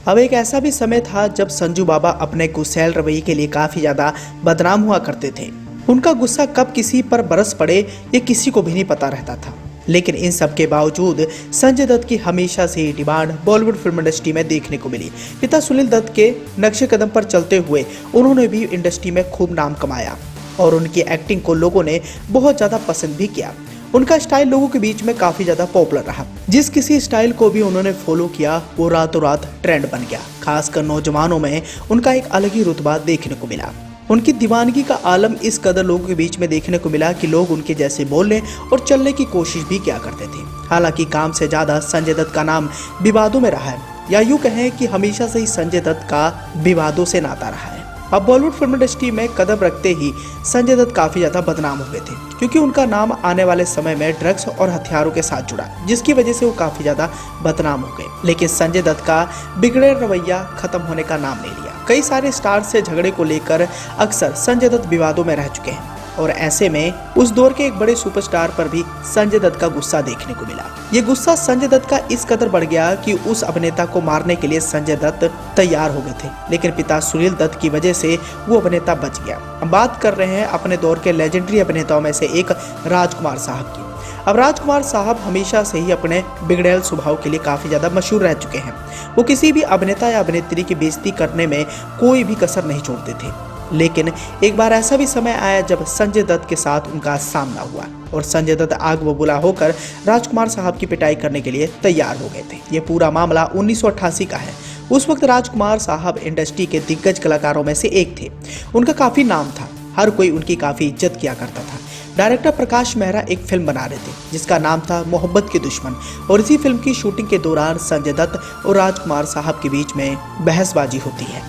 अब एक ऐसा भी समय था जब संजू बाबा अपने गुस्सैल रवैये के लिए काफी ज्यादा बदनाम हुआ करते थे। उनका गुस्सा कब किसी पर बरस पड़े ये किसी को भी नहीं पता रहता था। लेकिन इन सब के बावजूद संजय दत्त की हमेशा से डिमांड बॉलीवुड फिल्म इंडस्ट्री में देखने को मिली। पिता सुनील दत्त के नक्शे कदम पर चलते हुए उन्होंने भी इंडस्ट्री में खूब नाम कमाया और उनकी एक्टिंग को लोगों ने बहुत ज्यादा पसंद भी किया। उनका स्टाइल लोगों के बीच में काफी ज्यादा पॉपुलर रहा। जिस किसी स्टाइल को भी उन्होंने फॉलो किया वो रातों रात ट्रेंड बन गया। खासकर नौजवानों में उनका एक अलग ही रुतबा देखने को मिला। उनकी दीवानगी का आलम इस कदर लोगों के बीच में देखने को मिला कि लोग उनके जैसे बोलने और चलने की कोशिश भी किया करते थे। हालांकि काम से ज्यादा संजय दत्त का नाम विवादों में रहा है, या यूं कहें कि हमेशा से ही संजय दत्त का विवादों से नाता रहा है। अब बॉलीवुड फिल्म इंडस्ट्री में कदम रखते ही संजय दत्त काफी ज्यादा बदनाम हो गए थे, क्योंकि उनका नाम आने वाले समय में ड्रग्स और हथियारों के साथ जुड़ा, जिसकी वजह से वो काफी ज्यादा बदनाम हो गए। लेकिन संजय दत्त का बिगड़े रवैया खत्म होने का नाम नहीं लिया। कई सारे स्टार्स से झगड़े को लेकर अक्सर संजय दत्त विवादों में रह चुके हैं और ऐसे में उस दौर के एक बड़े सुपरस्टार पर भी संजय दत्त का गुस्सा देखने को मिला। ये गुस्सा संजय दत्त का इस कदर बढ़ गया कि उस अभिनेता को मारने के लिए संजय दत्त तैयार हो गए थे, लेकिन पिता सुनील दत्त की वजह से वो अभिनेता बच गया। हम बात कर रहे हैं अपने दौर के लेजेंडरी अभिनेताओं में से एक राजकुमार साहब की। अब राजकुमार साहब हमेशा से ही अपने बिगड़ैल स्वभाव के लिए काफी ज्यादा मशहूर रह चुके हैं। वो किसी भी अभिनेता या अभिनेत्री की बेइज्जती करने में कोई भी कसर नहीं छोड़ते थे। लेकिन एक बार ऐसा भी समय आया जब संजय दत्त के साथ उनका सामना हुआ और संजय दत्त आग बबूला होकर राजकुमार साहब की पिटाई करने के लिए तैयार हो गए थे। ये पूरा मामला 1988 का है। उस वक्त राजकुमार साहब इंडस्ट्री के दिग्गज कलाकारों में से एक थे। उनका काफी नाम था, हर कोई उनकी काफी इज्जत किया करता था। डायरेक्टर प्रकाश मेहरा एक फिल्म बना रहे थे जिसका नाम था मोहब्बत के दुश्मन, और इसी फिल्म की शूटिंग के दौरान संजय दत्त और राजकुमार साहब के बीच में बहसबाजी होती है।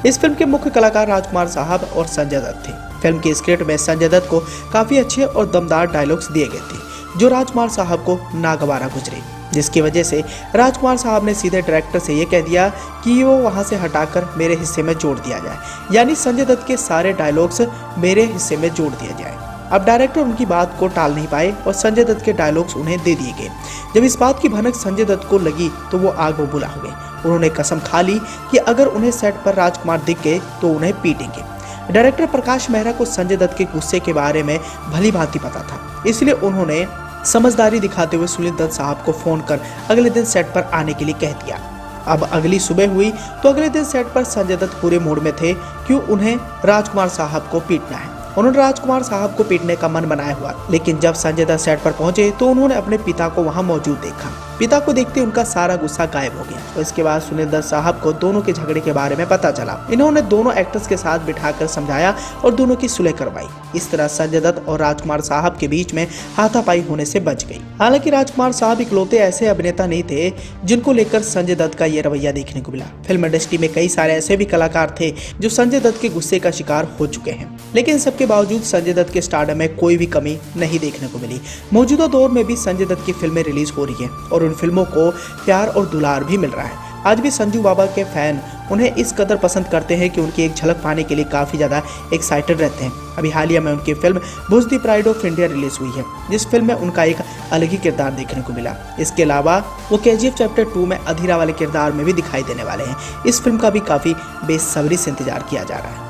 इस फिल्म के मुख्य कलाकार राजकुमार साहब और संजय दत्त थे। फिल्म के स्क्रिप्ट में संजय दत्त को काफी अच्छे और दमदार डायलॉग्स दिए गए थे जो राजकुमार साहब को नागवारा गुजरे, जिसकी वजह से राजकुमार साहब ने सीधे डायरेक्टर से ये कह दिया कि वो वहां से हटाकर मेरे हिस्से में जोड़ दिया जाए, यानी संजय दत्त के सारे डायलॉग्स मेरे हिस्से में जोड़ दिया जाए। अब डायरेक्टर उनकी बात को टाल नहीं पाए और संजय दत्त के डायलॉग्स उन्हें दे दिए गए। जब इस बात की भनक संजय दत्त को लगी तो वो आग बबूला हो गए। उन्होंने कसम खा ली कि अगर उन्हें सेट पर राजकुमार दिख गए तो उन्हें पीटेंगे। डायरेक्टर प्रकाश मेहरा को संजय दत्त के गुस्से के बारे में भली भांति पता था, इसलिए उन्होंने समझदारी दिखाते हुए सुनील दत्त साहब को फोन कर अगले दिन सेट पर आने के लिए कह दिया। अब अगली सुबह हुई तो अगले दिन सेट पर संजय दत्त पूरे मूड में थे क्यों उन्हें राजकुमार साहब को पीटना है। उन्होंने राजकुमार साहब को पीटने का मन बनाया हुआ, लेकिन जब संजय दत्त सेट पर पहुंचे तो उन्होंने अपने पिता को वहां मौजूद देखा। पिता को देखते उनका सारा गुस्सा गायब हो गया और इसके बाद सुनील दत्त साहब को दोनों के झगड़े के बारे में पता चला। इन्होंने दोनों एक्टर्स के साथ बिठाकर समझाया और दोनों की सुलह करवाई। इस तरह संजय दत्त और राजकुमार साहब के बीच में हाथापाई होने से बच गई। हालांकि राजकुमार साहब इकलौते ऐसे अभिनेता नहीं थे जिनको लेकर संजय दत्त का ये रवैया देखने को मिला। फिल्म इंडस्ट्री में कई सारे ऐसे भी कलाकार थे जो संजय दत्त के गुस्से का शिकार हो चुके हैं, लेकिन सबके बावजूद संजय दत्त के स्टारडम में कोई भी कमी नहीं देखने को मिली। मौजूदा दौर में भी संजय दत्त की फिल्में रिलीज हो रही है और उन फिल्मों को प्यार और दुलार भी मिल रहा है। आज भी संजू बाबा के फैन उन्हें इस कदर पसंद करते हैं कि उनकी एक झलक पाने के लिए काफी ज्यादा एक्साइटेड रहते हैं। अभी हालिया में उनकी film Bhuj the pride of India release हुई है, जिस फिल्म में उनका एक अलग ही किरदार देखने को मिला। इसके अलावा वो KGF चैप्टर 2 में अधीरा वाले किरदार में भी दिखाई देने वाले हैं। इस फिल्म का भी काफी बेसब्री से इंतजार किया जा रहा है।